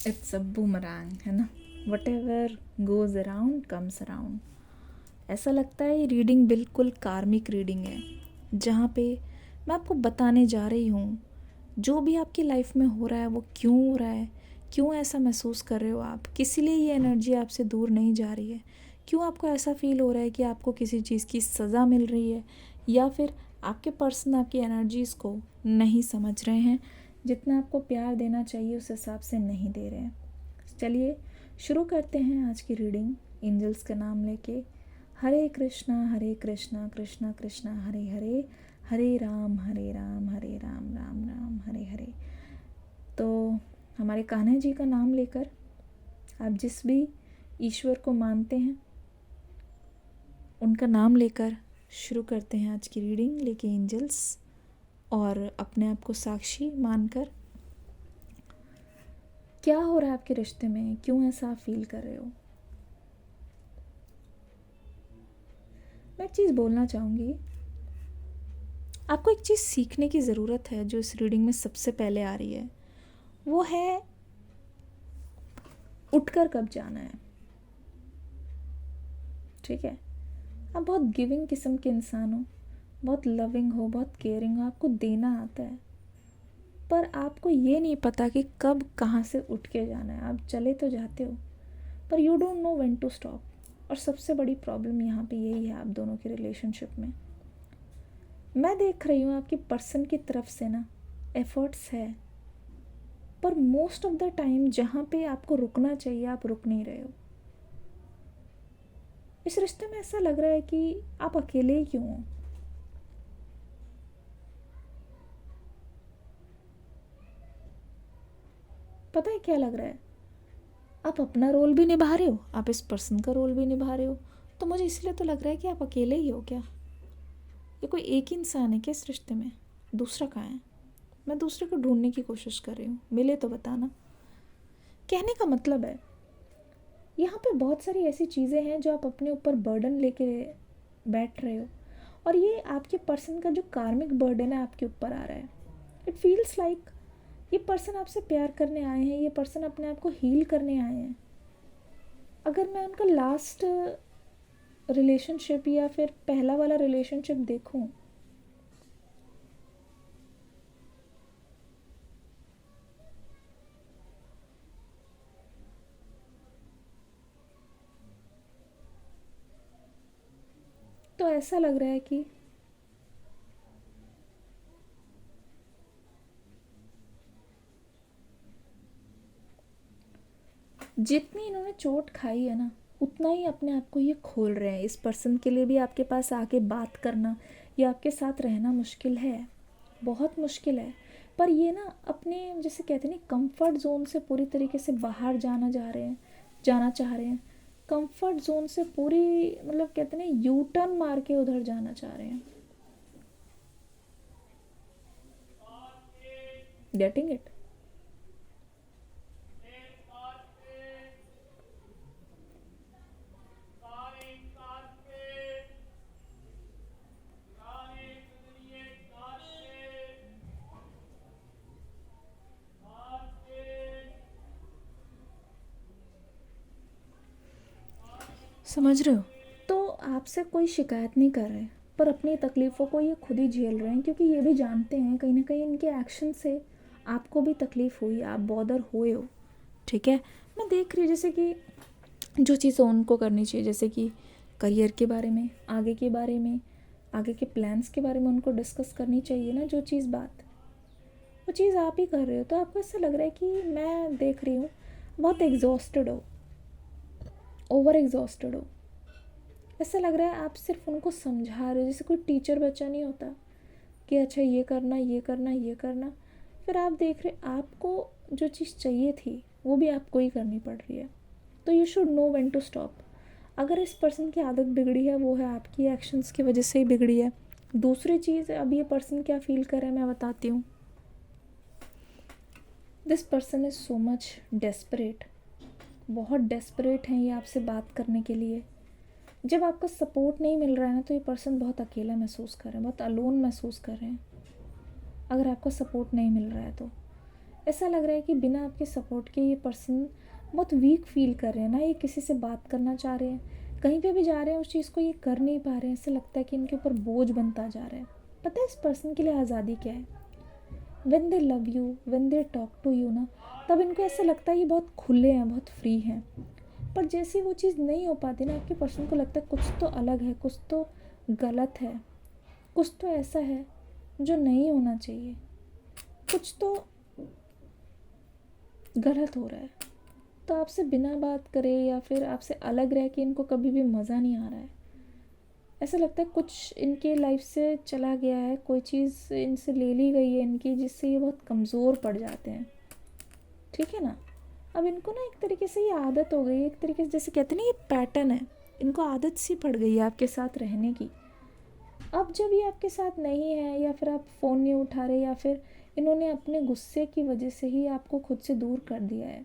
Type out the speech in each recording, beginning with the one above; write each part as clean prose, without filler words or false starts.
It's a boomerang, है ना? What ever goes around comes around. ऐसा लगता है ये रीडिंग बिल्कुल कार्मिक रीडिंग है, जहाँ पे मैं आपको बताने जा रही हूँ जो भी आपकी लाइफ में हो रहा है वो क्यों हो रहा है, क्यों ऐसा महसूस कर रहे हो आप, किसी लिए ये एनर्जी आपसे दूर नहीं जा रही है, क्यों आपको ऐसा फील हो रहा है कि आपको किसी चीज़ की सज़ा मिल रही है, या फिर आपके पर्सन आपकी एनर्जीज़ को नहीं समझ रहे हैं, जितना आपको प्यार देना चाहिए उस हिसाब से नहीं दे रहे हैं। चलिए शुरू करते हैं आज की रीडिंग एंजल्स का नाम लेके। हरे कृष्णा कृष्णा कृष्णा हरे हरे, हरे राम राम राम हरे हरे। तो हमारे कान्हा जी का नाम लेकर आप जिस भी ईश्वर को मानते हैं उनका नाम लेकर शुरू करते हैं आज की रीडिंग लेके एंजल्स, और अपने आप को साक्षी मानकर क्या हो रहा है आपके रिश्ते में, क्यों ऐसा आप फील कर रहे हो। मैं एक चीज़ बोलना चाहूँगी, आपको एक चीज़ सीखने की ज़रूरत है जो इस रीडिंग में सबसे पहले आ रही है, वो है उठकर कब जाना है। ठीक है, आप बहुत गिविंग किस्म के इंसान हो, बहुत लविंग हो, बहुत केयरिंग हो, आपको देना आता है, पर आपको ये नहीं पता कि कब कहाँ से उठ के जाना है। आप चले तो जाते हो पर you don't know when to stop. और सबसे बड़ी प्रॉब्लम यहाँ पे यही है आप दोनों के रिलेशनशिप में। मैं देख रही हूँ आपकी पर्सन की तरफ से ना एफर्ट्स है, पर मोस्ट ऑफ द टाइम जहाँ पे आपको रुकना चाहिए आप रुक नहीं रहे हो। इस रिश्ते में ऐसा लग रहा है कि आप अकेले ही क्यों हो। पता है क्या लग रहा है, आप अपना रोल भी निभा रहे हो, आप इस पर्सन का रोल भी निभा रहे हो। तो मुझे इसलिए तो लग रहा है कि आप अकेले ही हो क्या। ये कोई एक ही इंसान है क्या इस रिश्ते में, दूसरा कहाँ है। मैं दूसरे को ढूंढने की कोशिश कर रही हूँ, मिले तो बताना। कहने का मतलब है यहाँ पे बहुत सारी ऐसी चीज़ें हैं जो आप अपने ऊपर बर्डन लेके बैठ रहे हो, और ये आपके पर्सन का जो कार्मिक बर्डन है आपके ऊपर आ रहा है। इट फील्स लाइक ये पर्सन आपसे प्यार करने आए हैं, ये पर्सन अपने आप को हील करने आए हैं। अगर मैं उनका लास्ट रिलेशनशिप या फिर पहला वाला रिलेशनशिप देखूं, तो ऐसा लग रहा है कि जितनी इन्होंने चोट खाई है ना उतना ही अपने आप को ये खोल रहे हैं। इस पर्सन के लिए भी आपके पास आके बात करना या आपके साथ रहना मुश्किल है, बहुत मुश्किल है। पर ये ना अपने जैसे कहते हैं ना कंफर्ट जोन से पूरी तरीके से बाहर जाना चाह रहे हैं। कंफर्ट जोन से पूरी मतलब कहते हैं ना यू टर्न मार के उधर जाना चाह रहे हैं। Getting it. समझ रहे हो। तो आपसे कोई शिकायत नहीं कर रहे, पर अपनी तकलीफ़ों को ये खुद ही झेल रहे हैं, क्योंकि ये भी जानते हैं कहीं ना कहीं इनके एक्शन से आपको भी तकलीफ़ हुई, आप बॉदर हुए हो। ठीक है, मैं देख रही हूँ जैसे कि जो चीज़ें उनको करनी चाहिए, जैसे कि करियर के बारे में, आगे के बारे में, आगे के प्लान्स के बारे में उनको डिस्कस करनी चाहिए ना, जो चीज़ बात वो चीज़ आप ही कर रहे हो। तो आपको ऐसा लग रहा है कि मैं देख रही हूँ बहुत एग्जॉस्टेड हो, ओवर एग्जॉस्टेड हो। ऐसा लग रहा है आप सिर्फ उनको समझा रहे हो, जैसे कोई टीचर बच्चा नहीं होता कि अच्छा ये करना ये करना ये करना, फिर आप देख रहे आपको जो चीज़ चाहिए थी वो भी आपको ही करनी पड़ रही है। तो you should know when to stop. अगर इस पर्सन की आदत बिगड़ी है वो है आपकी एक्शंस की वजह से ही बिगड़ी है। दूसरी चीज़, अब ये पर्सन क्या फील कर रहा है मैं बताती हूँ। This person is so much desperate, बहुत डेस्परेट हैं ये आपसे बात करने के लिए। जब आपका सपोर्ट नहीं मिल रहा है ना तो ये पर्सन बहुत अकेला महसूस कर रहे हैं, बहुत अलोन महसूस कर रहे हैं। अगर आपका सपोर्ट नहीं मिल रहा है तो ऐसा लग रहा है कि बिना आपके सपोर्ट के ये पर्सन बहुत वीक फील कर रहे हैं ना, ये किसी से बात करना चाह रहे हैं, कहीं पे भी जा रहे हैं उस चीज़ को ये कर नहीं पा रहे हैं, ऐसा लगता है कि इनके ऊपर बोझ बनता जा रहा है। पता है इस पर्सन के लिए आज़ादी क्या है? When they love you, when they talk to you ना, तब इनको ऐसा लगता है ये बहुत खुले हैं, बहुत फ्री हैं। पर जैसे वो चीज़ नहीं हो पाती ना, आपके पर्सन को लगता है कुछ तो अलग है, कुछ तो गलत है, कुछ तो ऐसा है जो नहीं होना चाहिए, कुछ तो गलत हो रहा है। तो आपसे बिना बात करे या फिर आपसे अलग रह के इनको कभी भी मज़ा नहीं आ रहा है। ऐसा लगता है कुछ इनके लाइफ से चला गया है, कोई चीज़ इनसे ले ली गई है इनकी, जिससे ये बहुत कमज़ोर पड़ जाते हैं। ठीक है ना? अब इनको ना एक तरीके से ये आदत हो गई है, एक तरीके से जैसे कहते हैं ना, ये पैटर्न है, इनको आदत सी पड़ गई है आपके साथ रहने की। अब जब ये आपके साथ नहीं है, या फिर आप फ़ोन नहीं उठा रहे, या फिर इन्होंने अपने गुस्से की वजह से ही आपको खुद से दूर कर दिया है,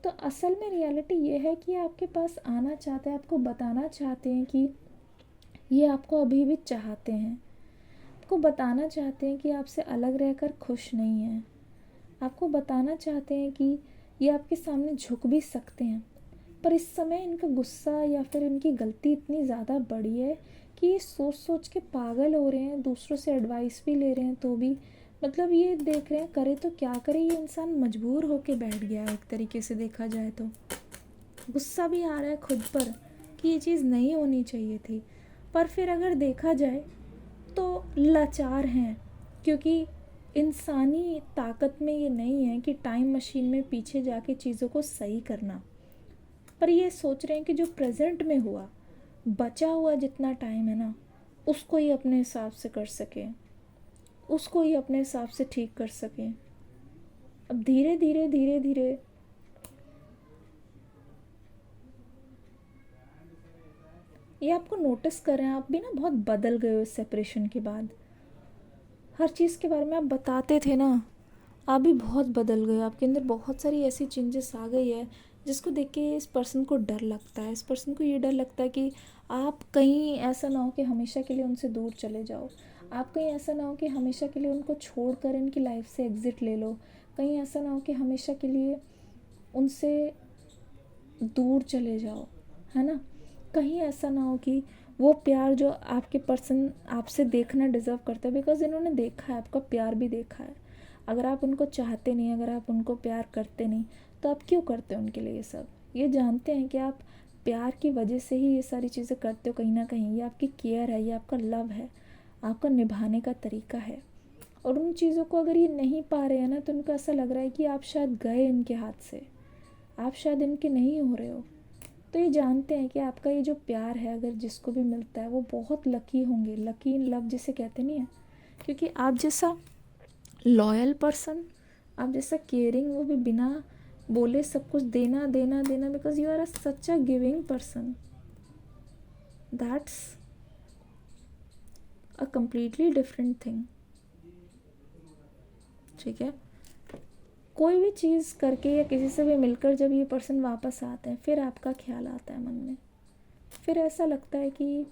तो असल में रियलिटी ये है कि आपके पास आना चाहते हैं, आपको बताना चाहते हैं कि ये आपको अभी भी चाहते हैं, आपको बताना चाहते हैं कि आपसे अलग रहकर खुश नहीं हैं, आपको बताना चाहते हैं कि ये आपके सामने झुक भी सकते हैं। पर इस समय इनका गुस्सा या फिर इनकी गलती इतनी ज़्यादा बड़ी है कि ये सोच सोच के पागल हो रहे हैं, दूसरों से एडवाइस भी ले रहे हैं, तो भी मतलब ये देख रहे हैं करे तो क्या करे, ये इंसान मजबूर होके बैठ गया है। एक तरीके से देखा जाए तो गुस्सा भी आ रहा है खुद पर कि ये चीज़ नहीं होनी चाहिए थी, पर फिर अगर देखा जाए तो लाचार हैं, क्योंकि इंसानी ताकत में ये नहीं है कि टाइम मशीन में पीछे जाके चीज़ों को सही करना। पर ये सोच रहे हैं कि जो प्रेजेंट में हुआ, बचा हुआ जितना टाइम है ना, उसको ही अपने हिसाब से कर सकें, उसको ही अपने हिसाब से ठीक कर सकें। अब धीरे धीरे धीरे धीरे ये आपको नोटिस कर रहे हैं, आप भी ना बहुत बदल गए हो इस सेपरेशन के बाद। हर चीज़ के बारे में आप बताते थे ना, आप भी बहुत बदल गए, आपके अंदर बहुत सारी ऐसी चेंजेस आ गई है जिसको देख के इस पर्सन को डर लगता है। इस पर्सन को ये डर लगता है कि आप कहीं ऐसा ना हो कि हमेशा के लिए उनसे दूर चले जाओ, आप कहीं ऐसा ना हो कि हमेशा के लिए उनको छोड़कर इनकी लाइफ से एग्ज़िट ले लो, कहीं ऐसा ना हो कि हमेशा के लिए उनसे दूर चले जाओ, है ना? कहीं ऐसा ना हो कि वो प्यार जो आपके पर्सन आपसे देखना डिज़र्व करता है, बिकॉज़ इन्होंने देखा है, आपका प्यार भी देखा है। अगर आप उनको चाहते नहीं, अगर आप उनको प्यार करते नहीं, तो आप क्यों करते हो उनके लिए ये सब? ये जानते हैं कि आप प्यार की वजह से ही ये सारी चीज़ें करते हो कहीं ना कहीं। ये आपकी केयर है, ये आपका लव है, आपका निभाने का तरीका है। और उन चीज़ों को अगर ये नहीं पा रहे हैं ना, तो उनको ऐसा लग रहा है कि आप शायद गए इनके हाथ से, आप शायद इनके नहीं हो रहे हो। तो ये जानते हैं कि आपका ये जो प्यार है, अगर जिसको भी मिलता है वो बहुत लकी होंगे, लकी इन लव जिसे कहते नहीं है, क्योंकि आप जैसा लॉयल पर्सन, आप जैसा केयरिंग, वो भी बिना बोले सब कुछ देना देना देना, because you are a such a giving person, that's a completely different thing. ठीक है? कोई भी चीज़ करके या किसी से भी मिलकर जब ये पर्सन वापस आते हैं, फिर आपका ख्याल आता है मन में, फिर ऐसा लगता है कि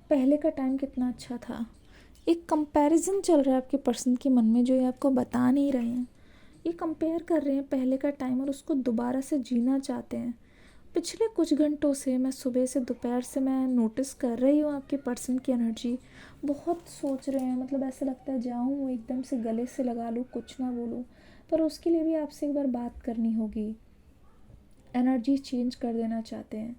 पहले का टाइम कितना अच्छा था। एक कंपैरिजन चल रहा है आपके पर्सन के मन में, जो ये आपको बता नहीं रहे हैं। ये कंपेयर कर रहे हैं पहले का टाइम और उसको दोबारा से जीना चाहते हैं। पिछले कुछ घंटों से, मैं सुबह से दोपहर से मैं नोटिस कर रही हूँ आपके पर्सन की एनर्जी। बहुत सोच रहे हैं, मतलब ऐसा लगता है जाऊँ एकदम से गले से लगा लूँ, कुछ ना बोलूँ, पर उसके लिए भी आपसे एक बार बात करनी होगी। एनर्जी चेंज कर देना चाहते हैं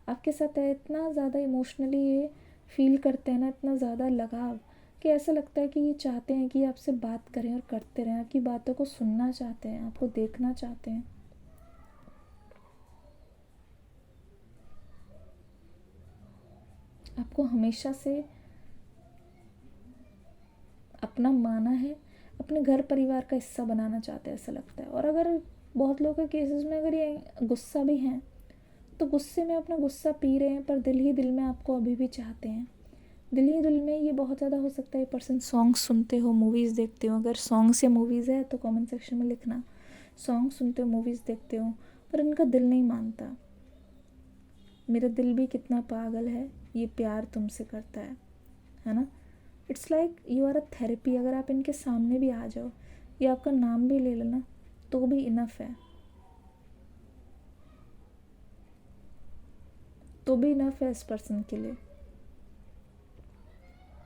आपके साथ है, इतना ज़्यादा इमोशनली ये फील करते हैं ना, इतना ज़्यादा लगाव, कि ऐसा लगता है कि ये चाहते हैं कि आपसे बात करें और करते रहें, आपकी बातों को सुनना चाहते हैं, आपको देखना चाहते हैं। आपको हमेशा से अपना माना है, अपने घर परिवार का हिस्सा बनाना चाहते हैं, ऐसा लगता है। और अगर बहुत लोगों के केसेस में अगर ये गुस्सा भी हैं, तो गुस्से में अपना गुस्सा पी रहे हैं, पर दिल ही दिल में आपको अभी भी चाहते हैं। दिल ही दिल में ये बहुत ज़्यादा हो सकता है। ये पर्सन सॉन्ग सुनते हो, मूवीज़ देखते हो, अगर सॉन्ग्स या मूवीज़ है तो कमेंट सेक्शन में लिखना। सॉन्ग सुनते हो, मूवीज़ देखते हो, पर इनका दिल नहीं मानता। मेरा दिल भी कितना पागल है, ये प्यार तुमसे करता है ना। It's like you are a therapy. अगर आप इनके सामने भी आ जाओ या आपका नाम भी ले लेना तो भी इनफ है, तो भी इनफ है इस पर्सन के लिए।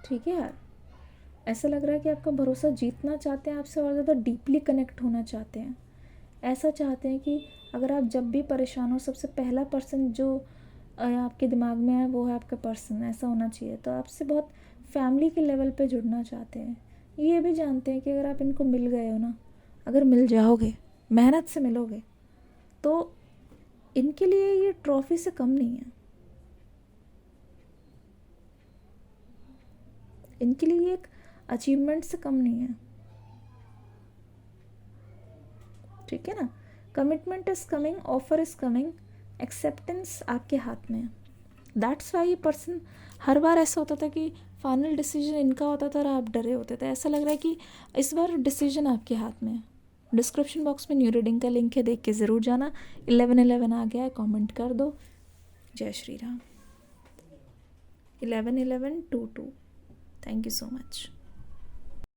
ठीक है यार, ऐसा लग रहा है कि आपका भरोसा जीतना चाहते हैं, आपसे और ज़्यादा डीपली कनेक्ट होना चाहते हैं। ऐसा चाहते हैं कि अगर आप जब भी परेशान हो, सबसे पहला पर्सन जो आपके दिमाग में है वो है आपका पर्सन, ऐसा होना चाहिए। तो आपसे बहुत फैमिली के लेवल पे जुड़ना चाहते हैं। ये भी जानते हैं कि अगर आप इनको मिल गए हो ना, अगर मिल जाओगे, मेहनत से मिलोगे, तो इनके लिए ये ट्रॉफी से कम नहीं है। इनके लिए ये एक अचीवमेंट से कम नहीं है। ठीक है ना। Commitment is coming, offer is coming, acceptance आपके हाथ में है। दैट्स वाई ये पर्सन, हर बार ऐसा होता था कि फाइनल डिसीजन इनका होता था और आप डरे होते थे। ऐसा लग रहा है कि इस बार डिसीजन आपके हाथ में है। डिस्क्रिप्शन बॉक्स में न्यू रीडिंग का लिंक है, देख के ज़रूर जाना। 11/11 आ गया है, कमेंट कर दो। जय Shri Ram. 11/11/22। Thank you so much.